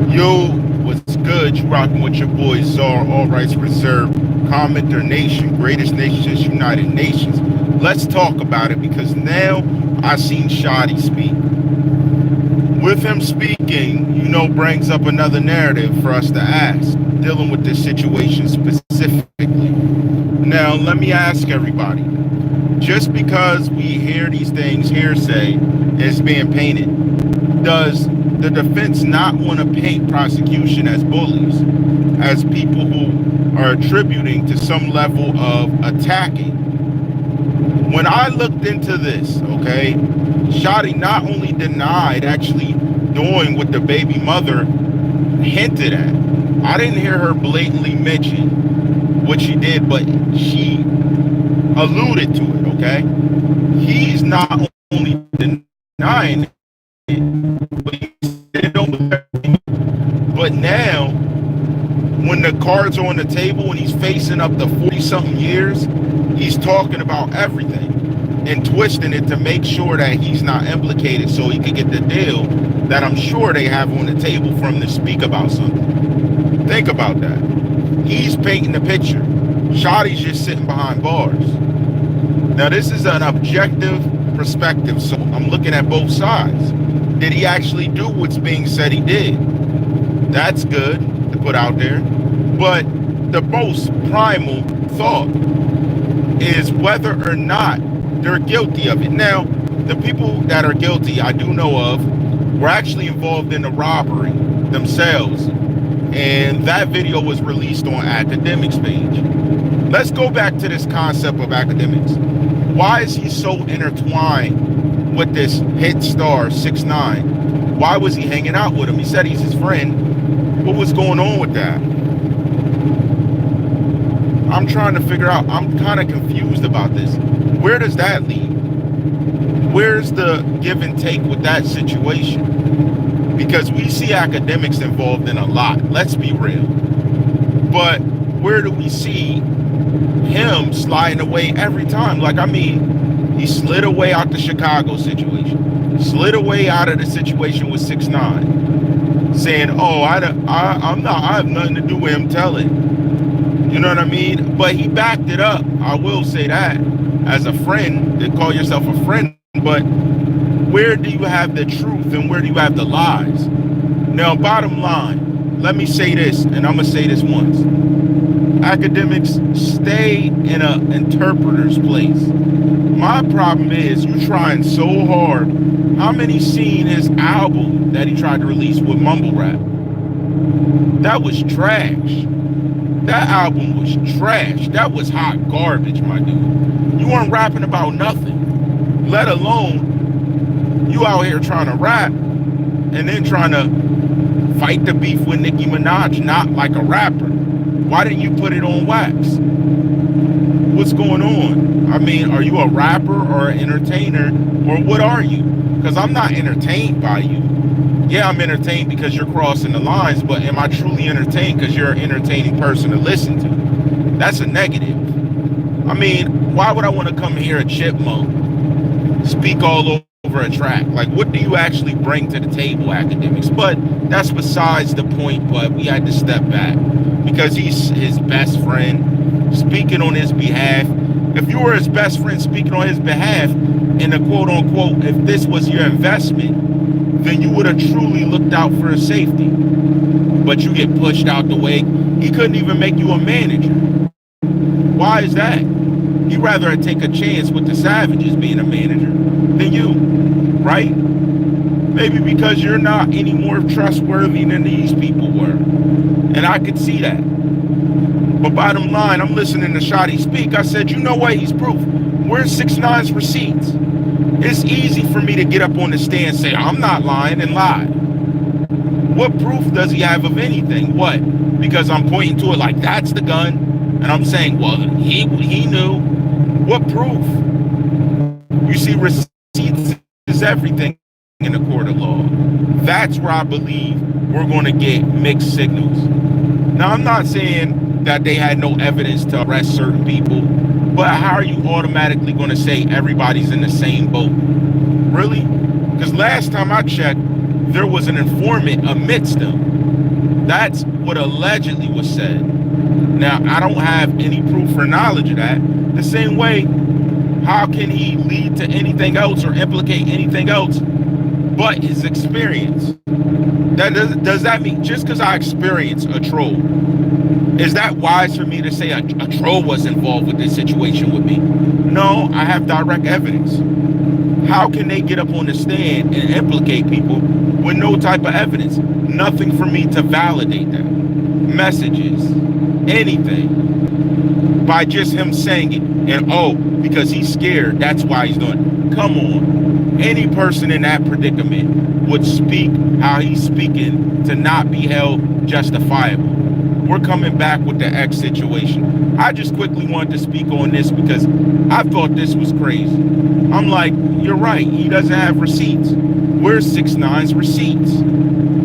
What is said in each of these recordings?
Yo, what's good? You rocking with your boy TheCzarr, all rights reserved, CommenterNation, greatest nations, United Nations. Let's talk about it because now I seen Shotti speak. With him speaking, brings up another narrative for us to ask, dealing with this situation specifically. Now, let me ask everybody, just because we hear these things hearsay is being painted, does the defense not want to paint prosecution as bullies, as people who are attributing to some level of attacking? When I looked into this, okay, Shotti not only denied actually doing what the baby mother hinted at. I didn't hear her blatantly mention what she did, but she alluded to it, okay? He's not only denying it, but he said don't believe it. But now, when the cards are on the table and he's facing up to 40-something years, he's talking about everything and twisting it to make sure that he's not implicated so he can get the deal that I'm sure they have on the table for him to speak about something. Think about that. He's painting the picture. Shotti's just sitting behind bars. Now, this is an objective perspective, so I'm looking at both sides. Did he actually do what's being said he did? That's good to put out there. But the most primal thought is whether or not they're guilty of it. Now, the people that are guilty, I do know of, were actually involved in the robbery themselves. And that video was released on Academics page. Let's go back to this concept of Academics. Why is he so intertwined with this hit star 6ix9ine? Why was he hanging out with him? He said he's his friend. What was going on with that? I'm trying to figure out. I'm kind of confused about this. Where does that lead? Where's the give and take with that situation? Because we see Academics involved in a lot. Let's be real. But where do we see him sliding away every time? Like, I mean, he slid away out the Chicago situation, slid away out of the situation with 6ix9ine, saying, "Oh, I have nothing to do with him telling." You know what I mean? But he backed it up. I will say that as a friend, to call yourself a friend. But where do you have the truth and where do you have the lies? Now, bottom line, let me say this, and I'm gonna say this once. Academics, stay in an interpreter's place. My problem is you trying so hard. How many seen his album that he tried to release with mumble rap? That was trash. That album was trash. That was hot garbage, my dude. You weren't rapping about nothing, let alone you out here trying to rap and then trying to fight the beef with Nicki Minaj, not like a rapper. Why didn't you put it on wax? What's going on? I mean, are you a rapper or an entertainer, or what are you? Because I'm not entertained by you. Yeah, I'm entertained because you're crossing the lines, but am I truly entertained because you're an entertaining person to listen to? That's a negative. I mean, why would I want to come here a chipmunk, speak all over a track? Like, what do you actually bring to the table, Academics? But that's besides the point, but we had to step back because he's his best friend speaking on his behalf. If you were his best friend speaking on his behalf, and the quote unquote, if this was your investment, then you would have truly looked out for his safety. But you get pushed out the way. He couldn't even make you a manager. Why is that? He'd rather take a chance with the Savages being a manager than you, right? Maybe because you're not any more trustworthy than these people were. And I could see that. But bottom line, I'm listening to Shotti speak. I said, you know what? He's proof. Where's 6ix9ine's receipts? It's easy for me to get up on the stand and say, I'm not lying, and lie. What proof does he have of anything? What? Because I'm pointing to it like, that's the gun. And I'm saying, well, he knew. What proof? You see, receipts is everything in the court of law. That's where I believe we're going to get mixed signals. Now, I'm not saying that they had no evidence to arrest certain people, but how are you automatically going to say everybody's in the same boat? Really? Because last time I checked, there was an informant amidst them. That's what allegedly was said. Now, I don't have any proof or knowledge of that. The same way, how can he lead to anything else or implicate anything else but his experience? Does that mean just because I experience a troll, is that wise for me to say a troll was involved with this situation with me? No, I have direct evidence. How can they get up on the stand and implicate people with no type of evidence? Nothing for me to validate that. Messages, anything. By just him saying it. And oh, because he's scared, that's why he's doing it. Come on. Any person in that predicament would speak how he's speaking to not be held justifiable. We're coming back with the X situation. I just quickly wanted to speak on this because I thought this was crazy. I'm like, you're right. He doesn't have receipts. Where's 6ix9ine's receipts?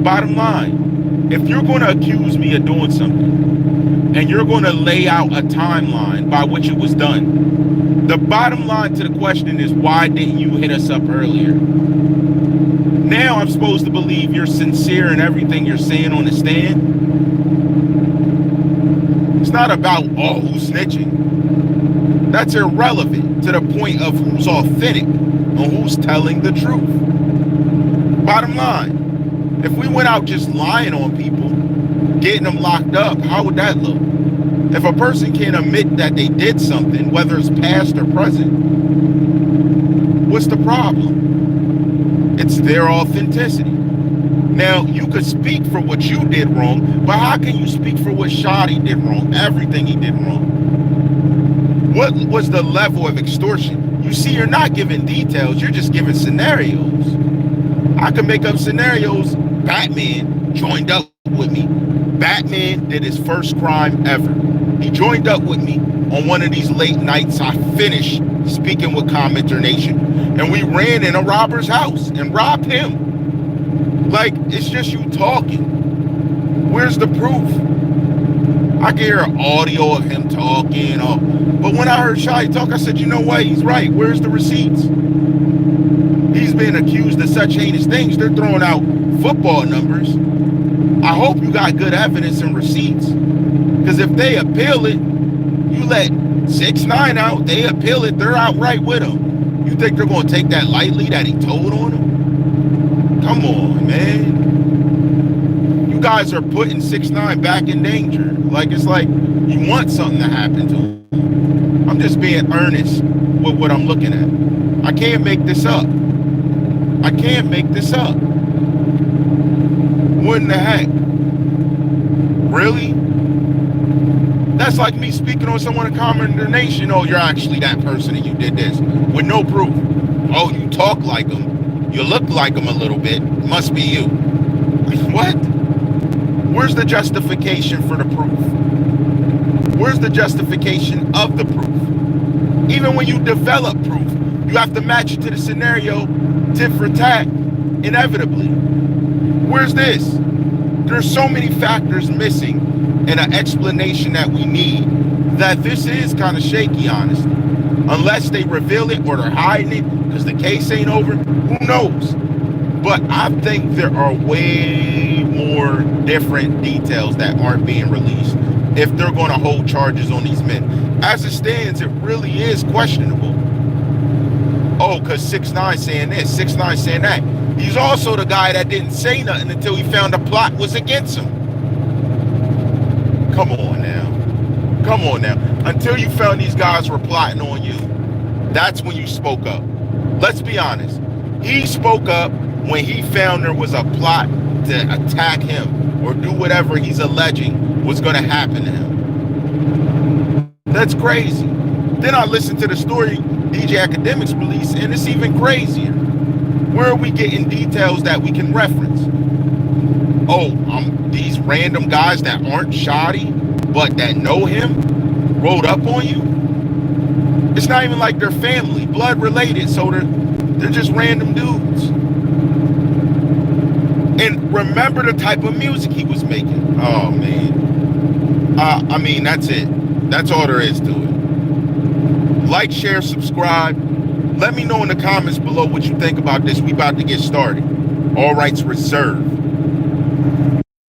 Bottom line, if you're going to accuse me of doing something and you're going to lay out a timeline by which it was done, the bottom line to the question is, why didn't you hit us up earlier? Now I'm supposed to believe you're sincere in everything you're saying on the stand? It's not about, oh, who's snitching. That's irrelevant to the point of who's authentic and who's telling the truth. Bottom line, if we went out just lying on people, getting them locked up, how would that look? If a person can't admit that they did something, whether it's past or present, what's the problem? It's their authenticity. Now, you could speak for what you did wrong, but how can you speak for what Shotti did wrong, everything he did wrong? What was the level of extortion? You see, you're not giving details, you're just giving scenarios. I can make up scenarios. Batman joined up with me. Batman did his first crime ever. He joined up with me on one of these late nights. I finished speaking with CommenterNation, and we ran in a robber's house and robbed him. Like, it's just you talking. Where's the proof? I can hear audio of him talking, but when I heard Shotti talk, I said, you know what? He's right. Where's the receipts? He's been accused of such heinous things. They're throwing out football numbers. I hope you got good evidence and receipts. Because if they appeal it, you let 6ix9ine out, they appeal it, they're outright with him. You think they're going to take that lightly that he told on him? Come on, man. You guys are putting 6ix9ine back in danger. Like, it's like you want something to happen to him. I'm just being earnest with what I'm looking at. I can't make this up. I can't make this up. What in the heck? Really? That's like me speaking on someone in CommenterNation. Oh, you're actually that person and you did this with no proof. Oh, you talk like them. You look like them a little bit. Must be you. What? Where's the justification for the proof? Where's the justification of the proof? Even when you develop proof, you have to match it to the scenario, tit for tat, inevitably. Where's this? There's so many factors missing in an explanation that we need that this is kind of shaky, honestly. Unless they reveal it or they're hiding it because the case ain't over, who knows? But I think there are way more different details that aren't being released if they're going to hold charges on these men. As it stands, it really is questionable. Oh, because 6ix9ine saying this, 6ix9ine saying that. He's also the guy that didn't say nothing until he found the plot was against him. Come on now. Come on now. Until you found these guys were plotting on you, that's when you spoke up. Let's be honest. He spoke up when he found there was a plot to attack him or do whatever he's alleging was going to happen to him. That's crazy. Then I listened to the story DJ Academics released, and it's even crazier. Where are we getting details that we can reference? Oh, these random guys that aren't Shotti, but that know him, rolled up on you? It's not even like they're family, blood related, so they're just random dudes. And remember the type of music he was making. Oh, man. I mean, that's it. That's all there is to it. Like, share, subscribe. Let me know in the comments below what you think about this. We about to get started. All rights reserved.